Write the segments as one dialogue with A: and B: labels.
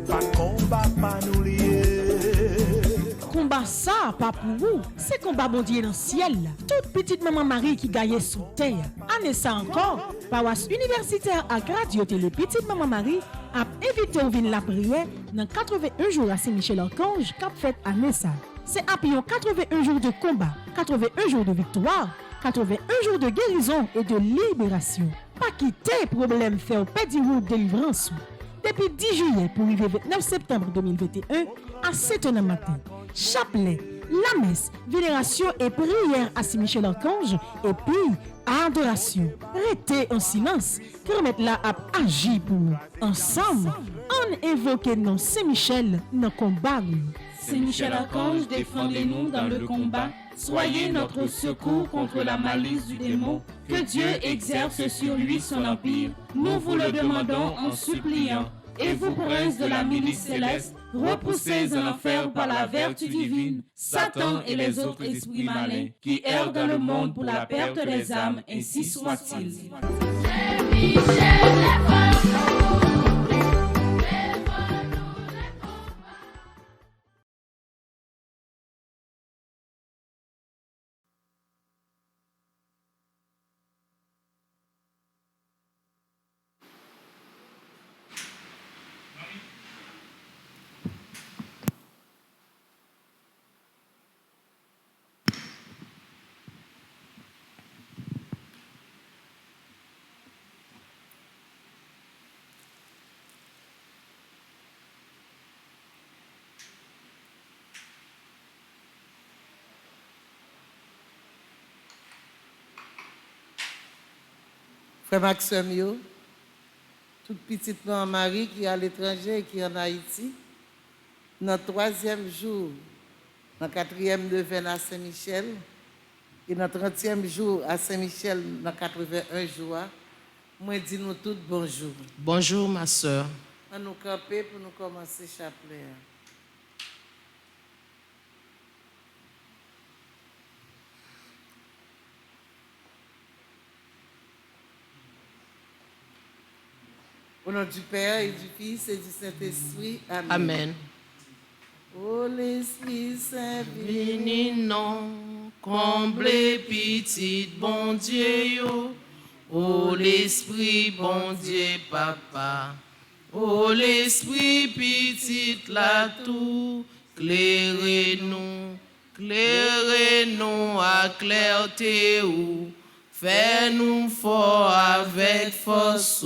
A: pas combat pas nous lier.
B: Combat ça, pas pour vous, c'est combat bon Dieu dans le ciel. Toute petite maman Marie qui gagne sous terre. Année ça encore, paroisse universitaire à Radio Télé Petite Maman Marie a invité au vin la prière dans 81 jours à Saint-Michel-Archange qu'a fait année ça. C'est après 81 jours de combat, 81 jours de victoire, 81 jours de guérison et de libération. Pas quitter problème fait au pédi route délivrance. Depuis 10 juillet pour arriver 29 septembre 2021 à 7h du matin. Chapelet, la messe, vénération et prière à Saint-Michel-Archange et puis adoration. Restez en silence, permettre la à agir pour nous. Ensemble, on invoque non Saint-Michel dans le combat.
C: Saint-Michel-Archange, défendez-nous dans le combat. Soyez notre secours contre la malice du démon. Que Dieu exerce sur lui son empire. Nous vous le demandons en suppliant. Et vous, princes de la milice céleste, repoussez en enfer par la vertu divine Satan et les autres esprits malins qui errent dans le monde pour la perte des âmes, ainsi soit-il.
D: Frère Maxime, toute petite maman Marie qui est à l'étranger et qui est en Haïti, notre 3e jour, dans le 4e devant à Saint-Michel, et notre 30e jour à Saint-Michel, dans 81 jours, moi dis nous toutes bonjour.
E: Bonjour ma soeur.
D: On nous camper pour nous commencer chapelet. Au nom du Père et du Fils et du Saint-Esprit. Amen.
E: Amen.
D: Ô l'Esprit Saint,
E: Vini non, comblez petite bon Dieu yo. Ô l'Esprit bon Dieu papa. Ô l'Esprit petite la tout, clairez-nous, clairez-nous à clarté ou. Fais-nous fort avec force.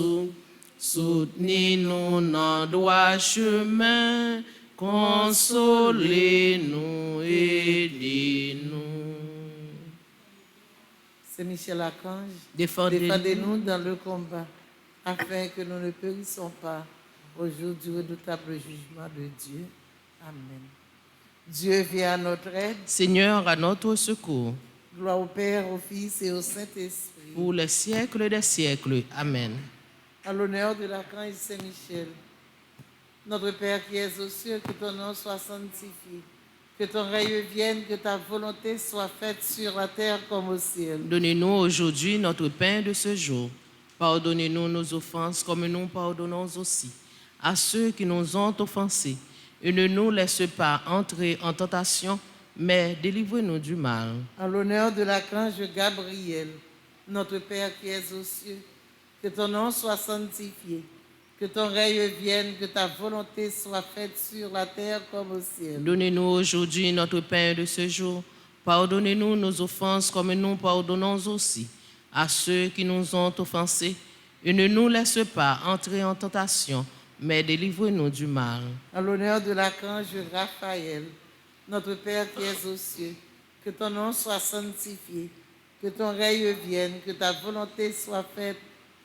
E: Soutenez-nous dans le droit chemin, consolez-nous, aidez-nous.
D: C'est Michel Archange.
E: Défendez-nous
D: dans le combat, afin que nous ne périssons pas au jour du redoutable jugement de Dieu. Amen. Dieu vient à notre aide.
E: Seigneur, à notre secours.
D: Gloire au Père, au Fils et au Saint-Esprit.
E: Pour les siècles des siècles. Amen.
D: À l'honneur de l'archange Saint-Michel, notre Père qui es aux cieux, que ton nom soit sanctifié, que ton règne vienne, que ta volonté soit faite sur la terre comme au ciel.
E: Donnez-nous aujourd'hui notre pain de ce jour. Pardonnez-nous nos offenses comme nous pardonnons aussi à ceux qui nous ont offensés. Et ne nous laisse pas entrer en tentation, mais délivrez-nous du mal.
D: À l'honneur de l'archange Gabriel, notre Père qui es aux cieux, que ton nom soit sanctifié, que ton règne vienne, que ta volonté soit faite sur la terre comme au ciel.
E: Donnez-nous aujourd'hui notre pain de ce jour. Pardonnez-nous nos offenses comme nous pardonnons aussi à ceux qui nous ont offensés. Et ne nous laisse pas entrer en tentation, mais délivrez-nous du mal.
D: À l'honneur de l'archange Raphaël, notre Père qui es aux cieux, que ton nom soit sanctifié, que ton règne vienne, que ta volonté soit faite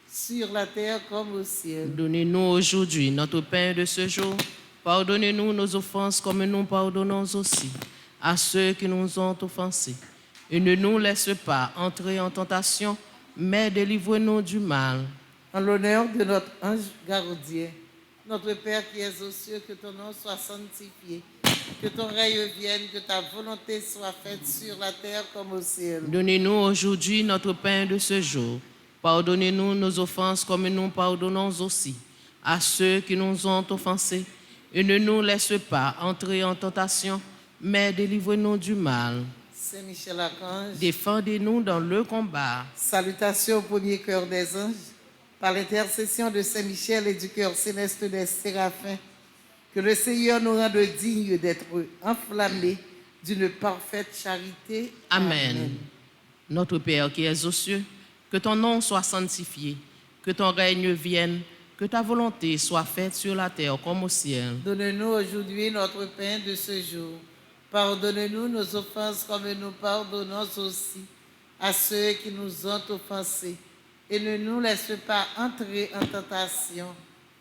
D: sur la terre comme au ciel.
E: Donnez-nous aujourd'hui notre pain de ce jour. Pardonnez-nous nos offenses comme nous pardonnons aussi à ceux qui nous ont offensés. Et ne nous laisse pas entrer en tentation, mais délivrez-nous du mal.
D: En l'honneur de notre ange gardien, notre Père qui es aux cieux, que ton nom soit sanctifié, que ton règne vienne, que ta volonté soit faite sur la terre comme au ciel.
E: Donnez-nous aujourd'hui notre pain de ce jour. Pardonnez-nous nos offenses comme nous pardonnons aussi à ceux qui nous ont offensés. et ne nous laisse pas entrer en tentation, mais délivre-nous du mal.
D: Saint Michel Archange,
E: Défendez-nous dans le combat.
D: salutations au premier cœur des anges, par l'intercession de Saint Michel et du cœur céleste des séraphins, que le Seigneur nous rende dignes d'être enflammés d'une parfaite charité.
E: Amen. Notre Père qui es aux cieux, que ton nom soit sanctifié, que ton règne vienne, que ta volonté soit faite sur la terre comme au ciel.
D: Donne-nous aujourd'hui notre pain de ce jour. Pardonne-nous nos offenses comme nous pardonnons aussi à ceux qui nous ont offensés. Et ne nous laisse pas entrer en tentation,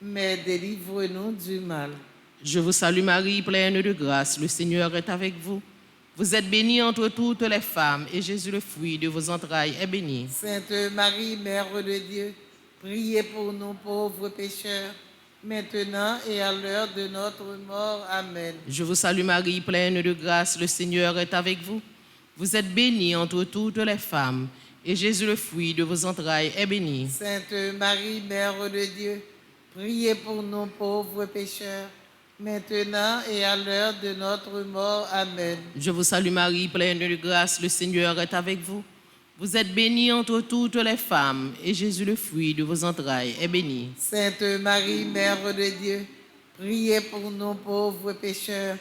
D: mais délivre-nous du mal.
E: Je vous salue Marie, pleine de grâce, le Seigneur est avec vous. Vous êtes bénie entre toutes les femmes, et Jésus, le fruit de vos entrailles, est béni.
D: Sainte Marie, Mère de Dieu, priez pour nous pauvres pécheurs, maintenant et à l'heure de notre mort. Amen.
E: Je vous salue Marie, pleine de grâce, le Seigneur est avec vous. Vous êtes bénie entre toutes les femmes, et Jésus, le fruit de vos entrailles, est béni.
D: Sainte Marie, Mère de Dieu, priez pour nous pauvres pécheurs, maintenant et à l'heure de notre mort. Amen.
E: Je vous salue Marie, pleine de grâce, le Seigneur est avec vous. Vous êtes bénie entre toutes les femmes, et Jésus, le fruit de vos entrailles, est béni.
D: Sainte Marie, Mère de Dieu, priez pour nous pauvres pécheurs,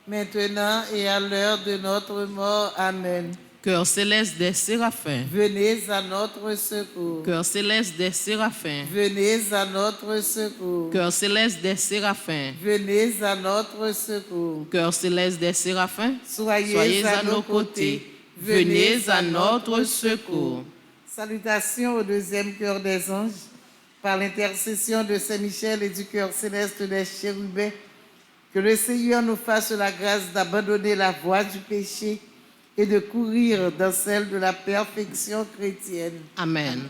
D: maintenant et à l'heure de notre mort. Amen.
E: Cœur céleste des séraphins,
D: Venez à notre secours.
E: cœur céleste des séraphins,
D: Venez à notre secours.
E: cœur céleste des séraphins,
D: Venez à notre secours.
E: cœur céleste des séraphins,
D: Soyez à nos côtés.
E: venez à notre secours.
D: Salutations au deuxième cœur des anges, par l'intercession de Saint Michel et du cœur céleste des chérubins, que le Seigneur nous fasse la grâce d'abandonner la voie du péché et de courir dans celle de la perfection chrétienne.
E: Amen.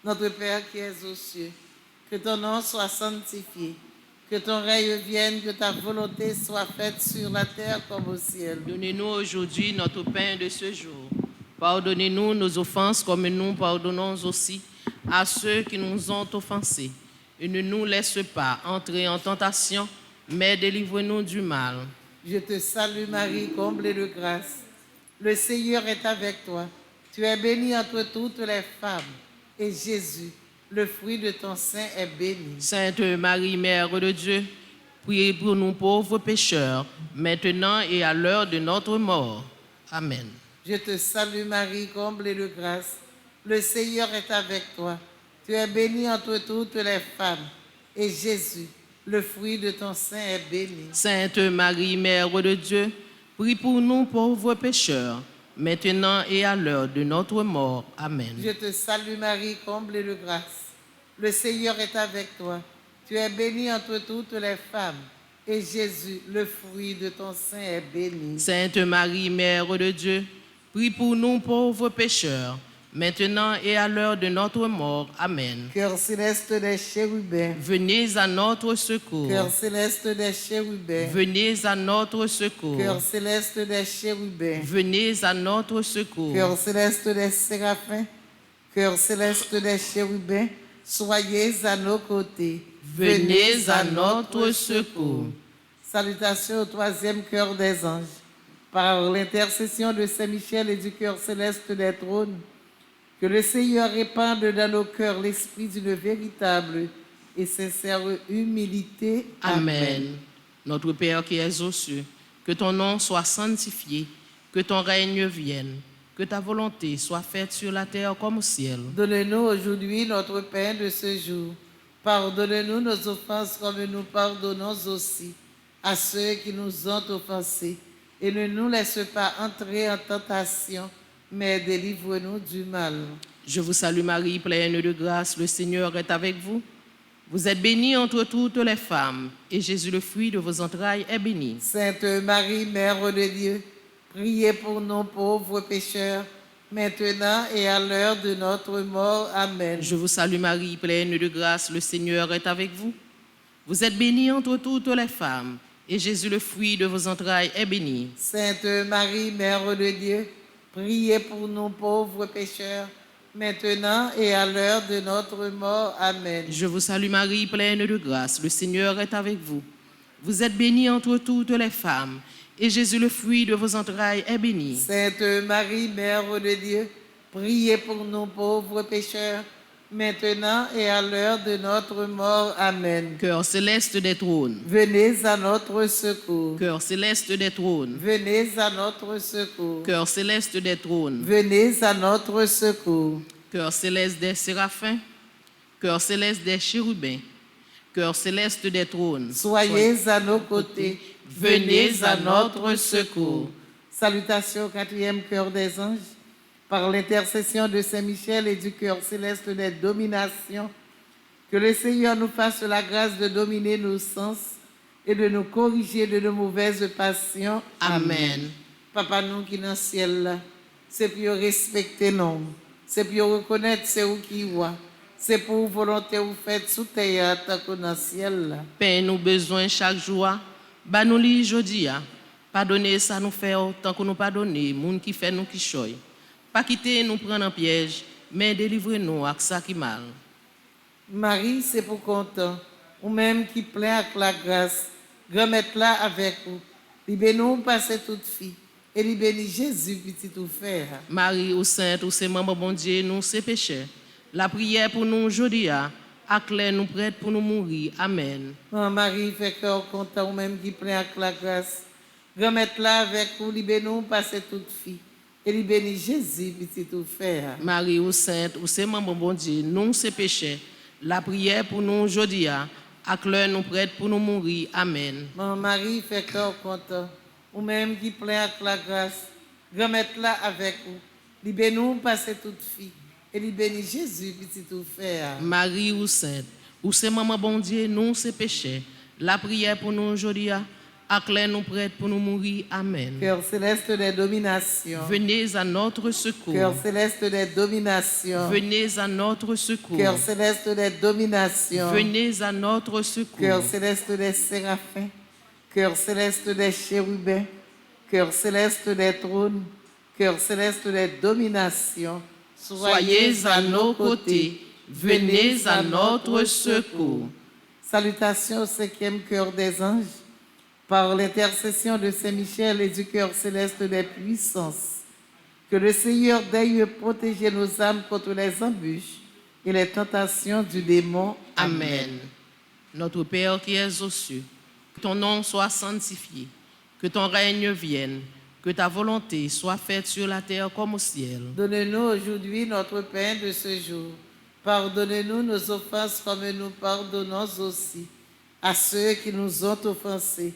D: Notre Père qui es aux cieux, que ton nom soit sanctifié, que ton règne vienne, que ta volonté soit faite sur la terre comme au ciel.
E: Donnez-nous aujourd'hui notre pain de ce jour. Pardonnez-nous nos offenses comme nous pardonnons aussi à ceux qui nous ont offensés. Et ne nous laisse pas entrer en tentation, mais délivre-nous du mal.
D: Je te salue Marie, comblée de grâce. Le Seigneur est avec toi. Tu es bénie entre toutes les femmes, et Jésus, le fruit de ton sein, est béni.
E: Sainte Marie, Mère de Dieu, priez pour nous pauvres pécheurs, maintenant et à l'heure de notre mort. Amen.
D: Je te salue Marie, comblée de grâce. Le Seigneur est avec toi. Tu es bénie entre toutes les femmes, et Jésus, le fruit de ton sein, est béni.
E: Sainte Marie, Mère de Dieu, prie pour nous pauvres pécheurs, maintenant et à l'heure de notre mort. Amen.
D: Je te salue Marie, comblée de grâce. Le Seigneur est avec toi. Tu es bénie entre toutes les femmes, et Jésus, le fruit de ton sein, est béni.
E: Sainte Marie, Mère de Dieu, prie pour nous pauvres pécheurs, maintenant et à l'heure de notre mort. Amen.
D: Cœur céleste des chérubins,
E: Venez à notre secours.
D: cœur céleste des chérubins,
E: Venez à notre secours.
D: cœur céleste des chérubins,
E: Venez à notre secours.
D: cœur céleste des séraphins, cœur céleste des chérubins, soyez à nos côtés.
E: Venez à notre secours.
D: Salutations au troisième cœur des anges. Par l'intercession de Saint Michel et du cœur céleste des trônes, que le Seigneur répande dans nos cœurs l'esprit d'une véritable et sincère humilité.
E: Amen. Notre Père qui es aux cieux, que ton nom soit sanctifié, que ton règne vienne, que ta volonté soit faite sur la terre comme au ciel.
D: Donne-nous aujourd'hui notre pain de ce jour. Pardonne-nous nos offenses comme nous pardonnons aussi à ceux qui nous ont offensés. Et ne nous laisse pas entrer en tentation, mais délivre-nous du mal.
E: Je vous salue Marie, pleine de grâce, le Seigneur est avec vous. Vous êtes bénie entre toutes les femmes, et Jésus, le fruit de vos entrailles, est béni.
D: Sainte Marie, Mère de Dieu, priez pour nous pauvres pécheurs, maintenant et à l'heure de notre mort. Amen.
E: Je vous salue Marie, pleine de grâce, le Seigneur est avec vous. Vous êtes bénie entre toutes les femmes, et Jésus, le fruit de vos entrailles, est béni.
D: Sainte Marie, Mère de Dieu, priez pour nous pauvres pécheurs, maintenant et à l'heure de notre mort. Amen.
E: Je vous salue Marie, pleine de grâce, le Seigneur est avec vous. Vous êtes bénie entre toutes les femmes, et Jésus, le fruit de vos entrailles, est béni.
D: Sainte Marie, Mère de Dieu, priez pour nous pauvres pécheurs, maintenant et à l'heure de notre mort. Amen.
E: Cœur céleste des trônes,
D: Venez à notre secours.
E: cœur céleste des trônes,
D: Venez à notre secours.
E: cœur céleste des trônes,
D: Venez à notre secours.
E: cœur céleste des séraphins, cœur céleste des chérubins, cœur céleste des trônes,
D: Soyez à nos côtés.
E: venez à notre secours.
D: Salutations au 4e cœur des anges. Par l'intercession de Saint-Michel et du cœur céleste des dominations, que le Seigneur nous fasse la grâce de dominer nos sens et de nous corriger de nos mauvaises passions.
E: Amen.
D: Papa, nous qui dans le ciel, là, c'est pour respecter nous, c'est pour reconnaître c'est où qui voit, c'est pour volonté vous faites sous terre tant que dans le ciel. Là.
E: Paix nous besoin chaque jour, bah nous li jodi a. Pardonnez ça nous fait autant que nous pardonner, moun qui fait nous qui choy. Pas quitter nous prendre en piège, mais délivrez-nous avec ça qui mal.
D: Marie, c'est pour content, ou même qui plein avec la grâce, remettre-la avec vous. Libérez-nous passer toute fille, et libérez Jésus, petit tout faire.
E: Marie ou sainte ou c'est maman bon Dieu, nous c'est péché. La prière pour nous aujourd'hui a, clair nous prête pour nous mourir. Amen.
D: Marie, fait cœur content, ou même qui plein avec la grâce, remettre-la avec vous, libérez-nous passer toute fille. Et libérez Jésus, petit tout faire.
E: Marie ou sainte ou c'est maman bon Dieu, nous c'est péché. La prière pour nous aujourd'hui a, clair nous prête pour nous mourir. Amen.
D: Marie, fait cœur content, ou même qui plein avec la grâce, remettre-la avec vous. Libérez-nous passer toute fille. Et libérez Jésus, petit tout faire.
E: Marie ou sainte ou c'est maman bon Dieu, nous c'est péché. La prière pour nous aujourd'hui a, clair nous prête pour nous mourir. Amen.
D: Cœur céleste des dominations.
E: Venez à notre secours.
D: Cœur céleste des dominations.
E: Venez à notre secours.
D: Cœur céleste des dominations.
E: Venez à notre secours.
D: Cœur céleste des séraphins. Cœur céleste des chérubins. Cœur céleste des trônes. Cœur céleste des dominations.
E: Soyez à nos côtés. Venez à notre secours.
D: Salutations au 5e cœur des anges. Par l'intercession de Saint-Michel et du cœur céleste des puissances, que le Seigneur daigne protéger nos âmes contre les embûches et les tentations du démon.
E: Amen. Notre Père qui es aux cieux, que ton nom soit sanctifié, que ton règne vienne, que ta volonté soit faite sur la terre comme au ciel.
D: Donne-nous aujourd'hui notre pain de ce jour. Pardonnez-nous nos offenses comme nous pardonnons aussi à ceux qui nous ont offensés.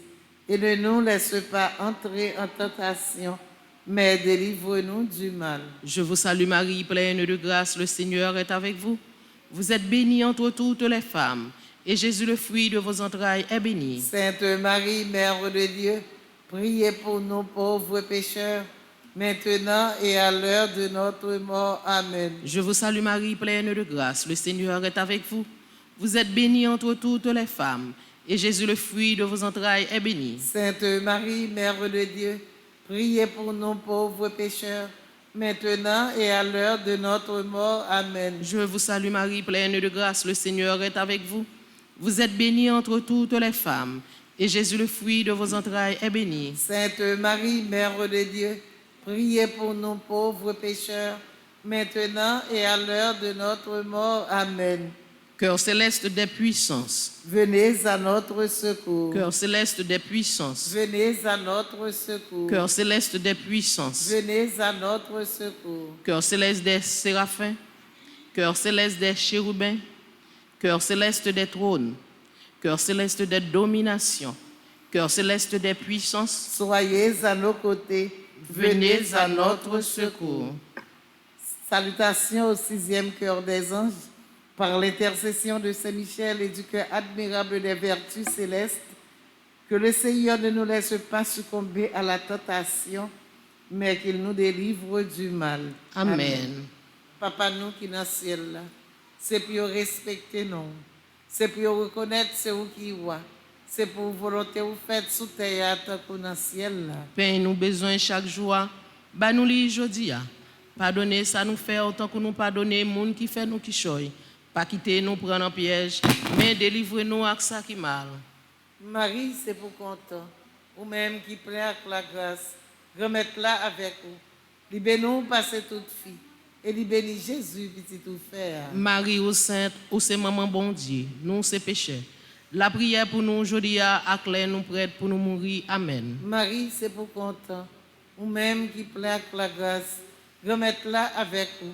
D: Et ne nous laisse pas entrer en tentation, mais délivre-nous du mal.
E: Je vous salue Marie, pleine de grâce, le Seigneur est avec vous. Vous êtes bénie entre toutes les femmes, et Jésus, le fruit de vos entrailles, est béni.
D: Sainte Marie, Mère de Dieu, priez pour nous pauvres pécheurs, maintenant et à l'heure de notre mort. Amen.
E: Je vous salue Marie, pleine de grâce, le Seigneur est avec vous. Vous êtes bénie entre toutes les femmes, et Jésus, le fruit de vos entrailles, est béni.
D: Sainte Marie, Mère de Dieu, priez pour nous pauvres pécheurs, maintenant et à l'heure de notre mort. Amen.
E: Je vous salue Marie, pleine de grâce, le Seigneur est avec vous. Vous êtes bénie entre toutes les femmes, et Jésus, le fruit de vos entrailles, est béni.
D: Sainte Marie, Mère de Dieu, priez pour nous pauvres pécheurs, maintenant et à l'heure de notre mort. Amen.
E: Cœur céleste des puissances.
D: Venez à notre secours.
E: Cœur céleste des puissances.
D: Venez à notre secours.
E: Cœur céleste des puissances.
D: Venez à notre secours.
E: Cœur céleste des séraphins. Cœur céleste des chérubins. Cœur céleste des trônes. Cœur céleste des dominations. Cœur céleste des puissances.
D: Soyez à nos côtés.
E: Venez à notre secours.
D: Salutations au 6e cœur des anges. Par l'intercession de Saint-Michel et du cœur admirable des vertus célestes, que le Seigneur ne nous laisse pas succomber à la tentation, mais qu'il nous délivre du mal.
E: Amen.
D: Papa, nous qui dans le ciel, là, c'est pour respecter nous, c'est pour reconnaître c'est où qui voit, c'est pour volonté vous faites sous terre tant que dans le ciel. Là.
E: Pain nous besoin chaque jour, bah nous li jodi a. Pardonnez ça nous fait autant que nous pardonner moun qui fait nous qui choy. Pas quitter nous prendre en piège, mais délivrez-nous avec ça qui mal.
D: Marie, c'est pour content, ou même qui plein avec la grâce, remettre-la avec vous. Libère-nous passer toute fille, et libère Jésus, petit tout faire.
E: Marie ou sainte, ou c'est maman bon Dieu, nous c'est péchés. La prière pour nous aujourd'hui à clair nous prête pour nous mourir. Amen.
D: Marie, c'est pour content, ou même qui plein avec la grâce, remettre-la avec vous.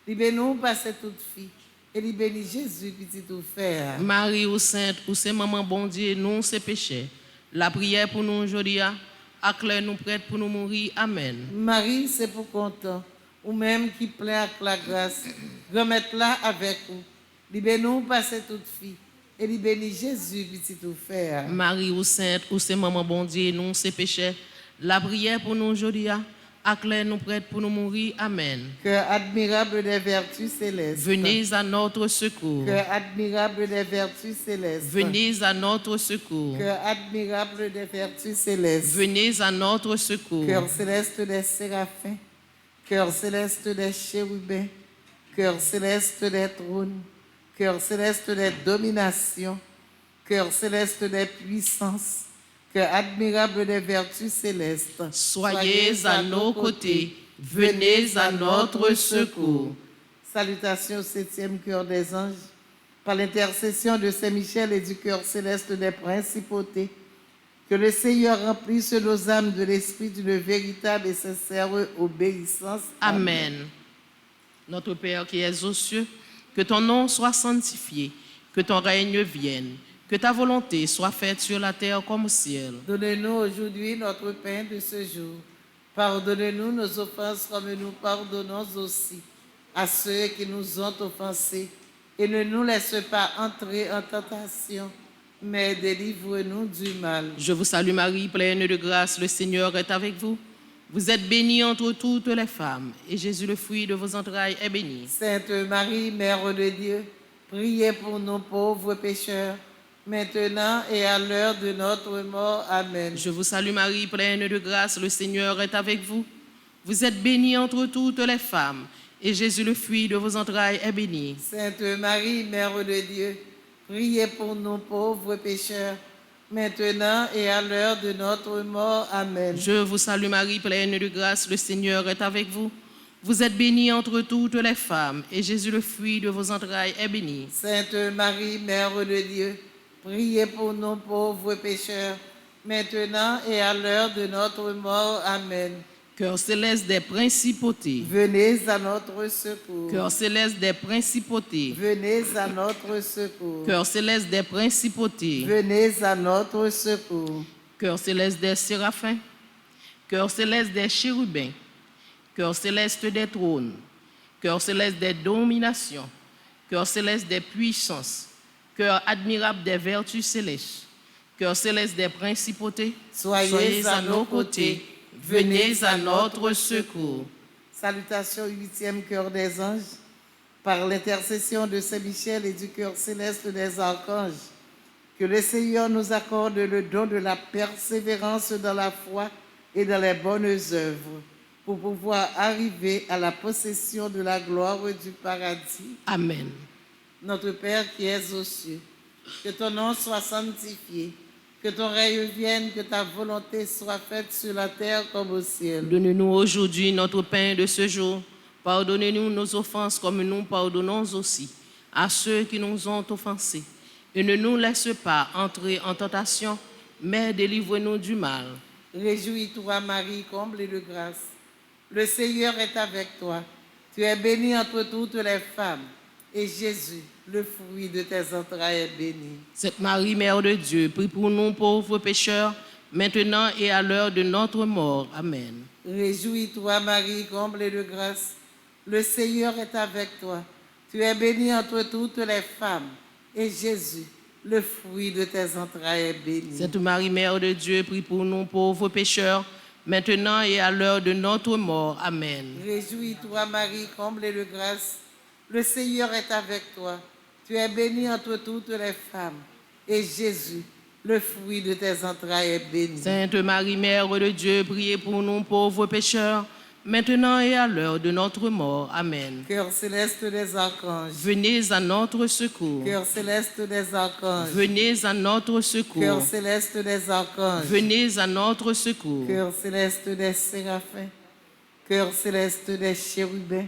D: Libère-nous passer toute fille, et libère Jésus, petit tout faire.
E: Marie ou sainte, ou c'est maman bon Dieu, nous c'est péchés. La prière pour nous aujourd'hui à clair nous prête pour nous mourir. Amen.
D: Marie, c'est pour content, ou même qui plein avec la grâce, remettre-la avec vous. Libère-nous passer toute fille, et libère Jésus, petit tout faire.
E: Marie ou sainte, ou c'est maman bon Dieu, nous c'est péchés. La prière pour nous aujourd'hui à clair nous prête pour nous mourir. Amen.
D: Cœur admirable des vertus célestes.
E: Venez à notre secours.
D: Cœur admirable des vertus célestes.
E: Venez à notre secours.
D: Cœur admirable des vertus célestes.
E: Venez à notre secours.
D: Cœur céleste des séraphins. Cœur céleste des chérubins. Cœur céleste des trônes. Cœur céleste des dominations. Cœur céleste des puissances. Cœur admirable des vertus célestes.
E: Soyez à nos côtés. Venez à notre secours.
D: Salutations au 7e cœur des anges. Par l'intercession de Saint Michel et du cœur céleste des principautés, que le Seigneur remplisse nos âmes de l'esprit d'une véritable et sincère obéissance.
E: Amen. Notre Père qui es aux cieux, que ton nom soit sanctifié, que ton règne vienne, que ta volonté soit faite sur la terre comme au ciel.
D: Donne-nous aujourd'hui notre pain de ce jour. Pardonne-nous nos offenses comme nous pardonnons aussi à ceux qui nous ont offensés. Et ne nous laisse pas entrer en tentation, mais délivre-nous du mal.
E: Je vous salue Marie, pleine de grâce, le Seigneur est avec vous. Vous êtes bénie entre toutes les femmes, et Jésus, le fruit de vos entrailles, est béni.
D: Sainte Marie, Mère de Dieu, priez pour nos pauvres pécheurs, maintenant et à l'heure de notre mort. Amen.
E: Je vous salue Marie, pleine de grâce, le Seigneur est avec vous. Vous êtes bénie entre toutes les femmes, et Jésus, le fruit de vos entrailles, est béni.
D: Sainte Marie, Mère de Dieu, priez pour nos pauvres pécheurs, maintenant et à l'heure de notre mort. Amen.
E: Je vous salue Marie, pleine de grâce, le Seigneur est avec vous. Vous êtes bénie entre toutes les femmes, et Jésus, le fruit de vos entrailles, est béni.
D: Sainte Marie, Mère de Dieu, priez pour nos pauvres pécheurs, maintenant et à l'heure de notre mort. Amen.
E: Cœur céleste des principautés.
D: Venez à notre secours.
E: Cœur céleste des principautés.
D: Venez à notre secours.
E: Cœur céleste des principautés.
D: Venez à notre secours.
E: Cœur céleste des séraphins. Cœur céleste des chérubins. Cœur céleste des trônes. Cœur céleste des dominations. Cœur céleste des puissances. Cœur admirable des vertus célestes. Cœur céleste des principautés.
D: Soyez
E: à nos côtés. Venez à notre secours.
D: Salutations au 8e cœur des anges. Par l'intercession de Saint Michel et du cœur céleste des archanges, que le Seigneur nous accorde le don de la persévérance dans la foi et dans les bonnes œuvres, pour pouvoir arriver à la possession de la gloire du paradis.
E: Amen.
D: Notre Père qui es aux cieux, que ton nom soit sanctifié, que ton règne vienne, que ta volonté soit faite sur la terre comme au ciel.
E: Donne-nous aujourd'hui notre pain de ce jour. Pardonnez-nous nos offenses comme nous pardonnons aussi à ceux qui nous ont offensés. Et ne nous laisse pas entrer en tentation, mais délivre-nous du mal.
D: Réjouis-toi, Marie, comblée de grâce. Le Seigneur est avec toi. Tu es bénie entre toutes les femmes, et Jésus, le fruit de tes entrailles, est béni.
E: Sainte Marie, Mère de Dieu, prie pour nous pauvres pécheurs, maintenant et à l'heure de notre mort. Amen.
D: Réjouis-toi, Marie, comblée de grâce. Le Seigneur est avec toi. Tu es bénie entre toutes les femmes, et Jésus, le fruit de tes entrailles, est béni.
E: Sainte Marie, Mère de Dieu, prie pour nous pauvres pécheurs, maintenant et à l'heure de notre mort. Amen.
D: Réjouis-toi, Marie, comblée de grâce. Le Seigneur est avec toi. Tu es bénie entre toutes les femmes, et Jésus, le fruit de tes entrailles, est béni.
E: Sainte Marie, Mère de Dieu, priez pour nous pauvres pécheurs, maintenant et à l'heure de notre mort. Amen.
D: Cœur céleste des archanges,
E: Venez à notre secours.
D: cœur céleste des archanges,
E: Venez à notre
D: cœur
E: secours.
D: céleste des archanges,
E: Venez à notre secours.
D: cœur céleste des séraphins, cœur céleste des chérubins,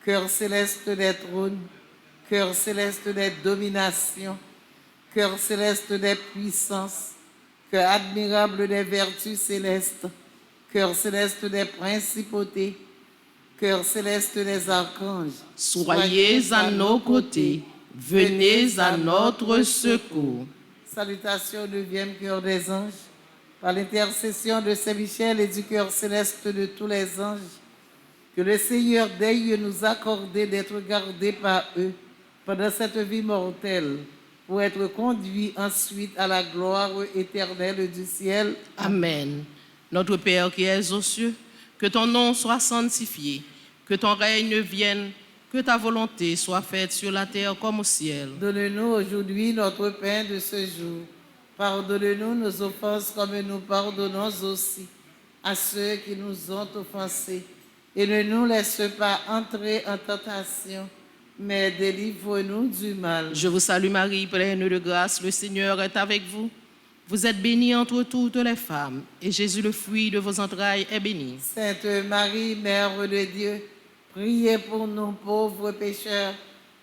D: cœur céleste des trônes, cœur céleste des dominations, cœur céleste des puissances, cœur admirable des vertus célestes, cœur céleste des principautés, cœur céleste des archanges.
E: Soyez à nos côtés. Venez à notre secours.
D: Salutations au 9e cœur des anges, par l'intercession de Saint-Michel et du cœur céleste de tous les anges, que le Seigneur daigne nous accorder d'être gardés par eux pendant cette vie mortelle, pour être conduits ensuite à la gloire éternelle du ciel.
E: Amen. Notre Père qui es aux cieux, que ton nom soit sanctifié, que ton règne vienne, que ta volonté soit faite sur la terre comme au ciel.
D: Donne-nous aujourd'hui notre pain de ce jour. Pardonne-nous nos offenses comme nous pardonnons aussi à ceux qui nous ont offensés. Et ne nous laisse pas entrer en tentation, mais délivre-nous du mal.
E: Je vous salue Marie, pleine de grâce, le Seigneur est avec vous. Vous êtes bénie entre toutes les femmes, et Jésus, le fruit de vos entrailles, est béni.
D: Sainte Marie, Mère de Dieu, priez pour nous pauvres pécheurs,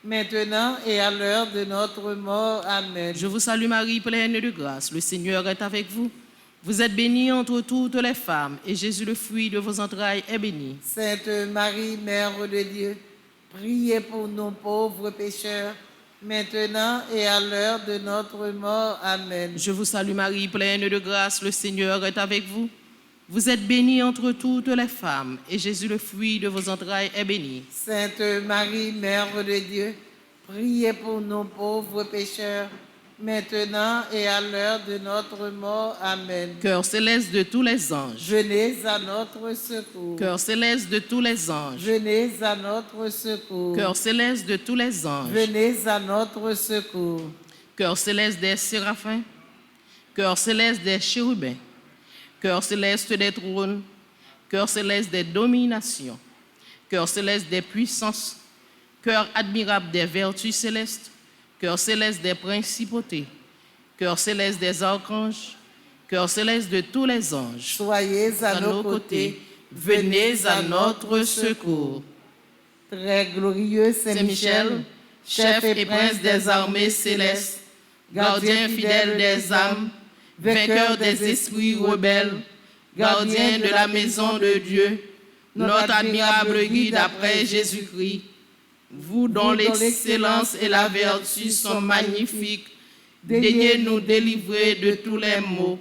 D: maintenant et à l'heure de notre mort. Amen.
E: Je vous salue Marie, pleine de grâce, le Seigneur est avec vous. Vous êtes bénie entre toutes les femmes, et Jésus, le fruit de vos entrailles, est béni.
D: Sainte Marie, Mère de Dieu, priez pour nous pauvres pécheurs, maintenant et à l'heure de notre mort. Amen.
E: Je vous salue Marie, pleine de grâce, le Seigneur est avec vous. Vous êtes bénie entre toutes les femmes, et Jésus, le fruit de vos entrailles, est béni.
D: Sainte Marie, Mère de Dieu, priez pour nous pauvres pécheurs, maintenant et à l'heure de notre mort. Amen.
E: Cœur céleste de tous les anges.
D: Venez à notre secours.
E: Cœur céleste de tous les anges.
D: Venez à notre secours.
E: Cœur céleste de tous les anges.
D: Venez à notre secours.
E: Cœur céleste des séraphins. Cœur céleste des chérubins. Cœur céleste des trônes. Cœur céleste des dominations. Cœur céleste des puissances. Cœur admirable des vertus célestes. Cœur céleste des principautés. Cœur céleste des archanges. Cœur céleste de tous les anges.
D: Soyez à nos côtés.
E: Venez à notre secours.
D: Très glorieux Saint-Michel, chef et prince des armées célestes, gardien fidèle des âmes, vainqueur des esprits rebelles, gardien de la maison de Dieu, notre admirable guide après Jésus-Christ,
E: Vous dont l'excellence et la vertu sont magnifiques, daignez nous délivrer de tous les maux.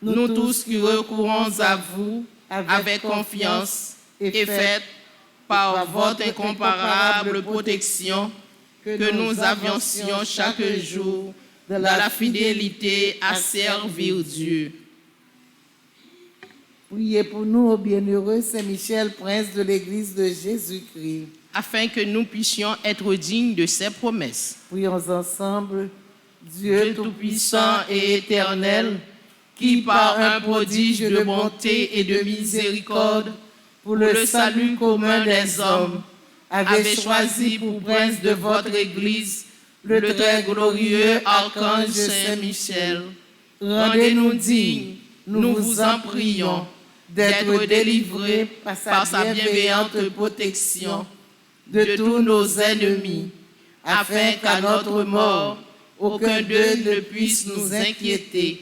E: Nous tous qui recourons à vous avec confiance et faites par votre incomparable protection que nous avancions chaque jour dans la fidélité à servir Dieu.
D: Priez pour nous, ô bienheureux Saint-Michel, prince de l'Église de Jésus-Christ.
E: Afin que nous puissions être dignes de ses promesses.
D: Prions ensemble. Dieu
E: Tout-Puissant et éternel, qui par un prodige de bonté et de miséricorde, pour le salut commun des hommes, avez choisi pour prince de votre Église le très glorieux archange Saint-Michel. Rendez-nous dignes, nous vous en prions, d'être délivrés par sa bienveillante protection de tous nos ennemis, afin qu'à notre mort, aucun d'eux ne puisse nous inquiéter,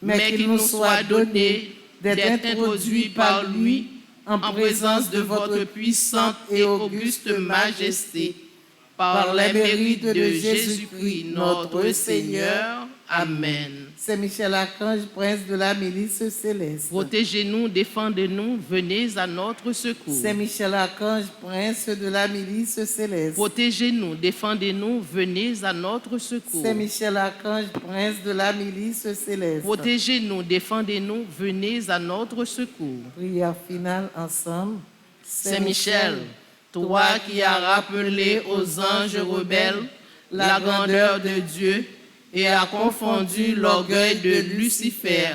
E: mais qu'il nous soit donné d'être introduit par lui en présence de votre puissante et auguste majesté, par les mérites de Jésus-Christ notre Seigneur. Amen.
D: Saint-Michel Archange, prince de la milice céleste.
E: Protégez-nous, défendez-nous, venez à notre secours.
D: Saint-Michel Archange, prince de la milice céleste.
E: Protégez-nous, défendez-nous, venez à notre secours.
D: Saint-Michel Archange, prince de la milice céleste.
E: Protégez-nous, défendez-nous, venez à notre secours.
D: Prière finale ensemble.
E: Saint-Michel, toi qui as rappelé aux anges rebelles la grandeur de Dieu et as confondu l'orgueil de Lucifer,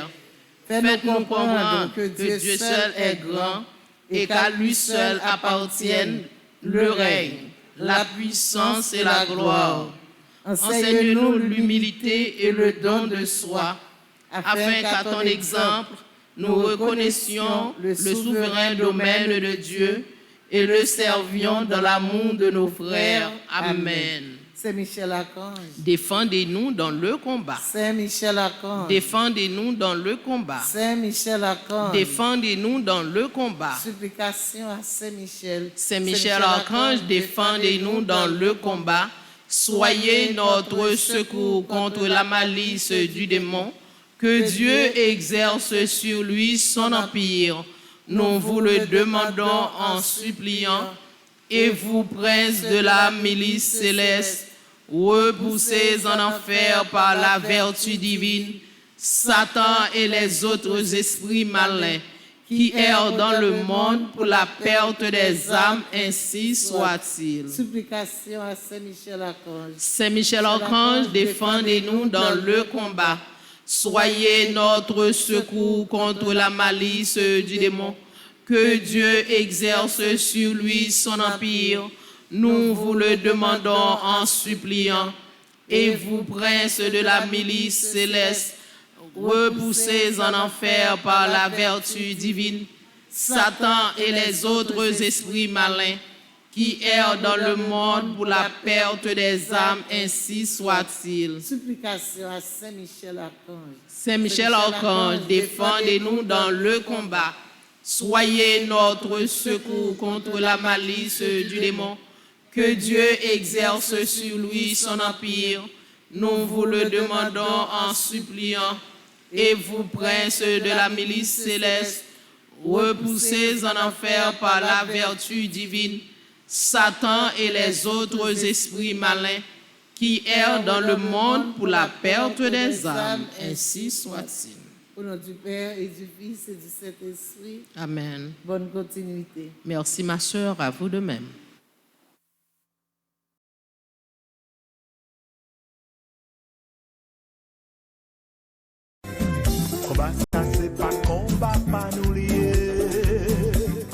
E: faites-nous comprendre que Dieu seul est grand et qu'à lui seul appartiennent le règne, la puissance et la gloire. Enseigne-nous l'humilité et le don de soi, afin qu'à ton exemple, nous reconnaissions le souverain domaine de Dieu et le servions dans l'amour de nos frères. Amen.
D: Saint Michel Archange.
E: Défendez-nous dans le combat.
D: Saint Michel Archange.
E: Défendez-nous dans le combat.
D: Saint Michel Archange.
E: Défendez-nous dans le combat.
D: Supplication à Saint Michel.
E: Saint Michel Archange, défendez-nous dans le combat. Soyez notre secours contre la malice du démon. Que Dieu exerce sur lui son empire. Nous vous le demandons en suppliant. Et vous, princes de la milice céleste, repoussés en enfer par la vertu divine, Satan et les autres esprits malins qui errent dans le monde pour la perte des âmes, ainsi soit-il.
D: Supplication à Saint Michel Archange.
E: Saint Michel Archange, défendez-nous dans le combat. Soyez notre secours contre la malice du démon. Que Dieu exerce sur lui son empire. Nous vous le demandons en suppliant. Et vous, princes de la milice céleste, repoussés en enfer par la vertu divine, Satan et les autres esprits malins qui errent dans le monde pour la perte des âmes, ainsi soit-il.
D: Supplication à Saint Michel Archange.
E: Saint Michel Archange, défendez-nous dans le combat. Soyez notre secours contre la malice du démon. Que Dieu exerce sur lui son empire. Nous vous le demandons en suppliant. Et vous, princes de la milice céleste, repoussés en enfer par la vertu divine, Satan et les autres esprits malins qui errent dans le monde pour la perte des âmes, ainsi soit-il.
D: Au nom du Père et du Fils et du Saint-Esprit.
E: Amen.
D: Bonne continuité.
E: Merci ma sœur, à vous de même.
A: Combat ça c'est pas combat pas nous lier.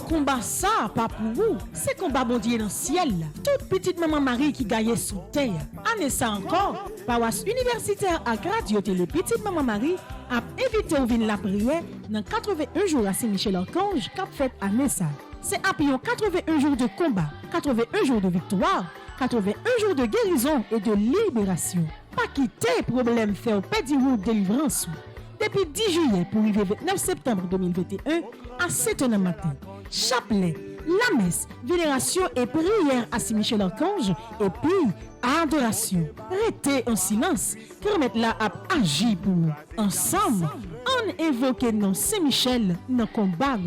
B: Combat ça, pas pour vous, c'est combat bon Dieu dans le ciel. Toute petite maman Marie qui gagne sous terre. Année ça encore, paroisse universitaire à Radio Télé Petite Maman Marie a invité au vin la prière dans 81 jours à Saint-Michel-Archange qu'a fait année ça. C'est après 81 jours de combat, 81 jours de victoire, 81 jours de guérison et de libération. Pas quitter problème faire pédi route délivrance. Depuis 10 juillet pour arriver 29 septembre 2021 à 7h du matin. Chapelet, la messe, vénération et prière à Saint-Michel-Archange et puis adoration. Restez en silence, permettre là à agir pour nous. Ensemble, on invoque non Saint-Michel dans le combat.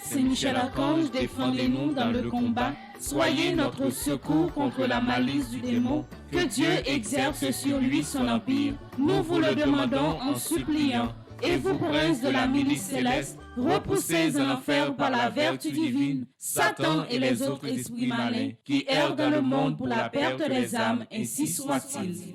C: Saint Michel Archange, défendez-nous dans le combat. Soyez notre secours contre la malice du démon. Que Dieu exerce sur lui son empire. Nous vous le demandons en suppliant. Et vous, princes de la milice céleste, repoussés en enfer par la vertu divine, Satan et les autres esprits malins qui errent dans le monde pour la perte des âmes, ainsi soit-il.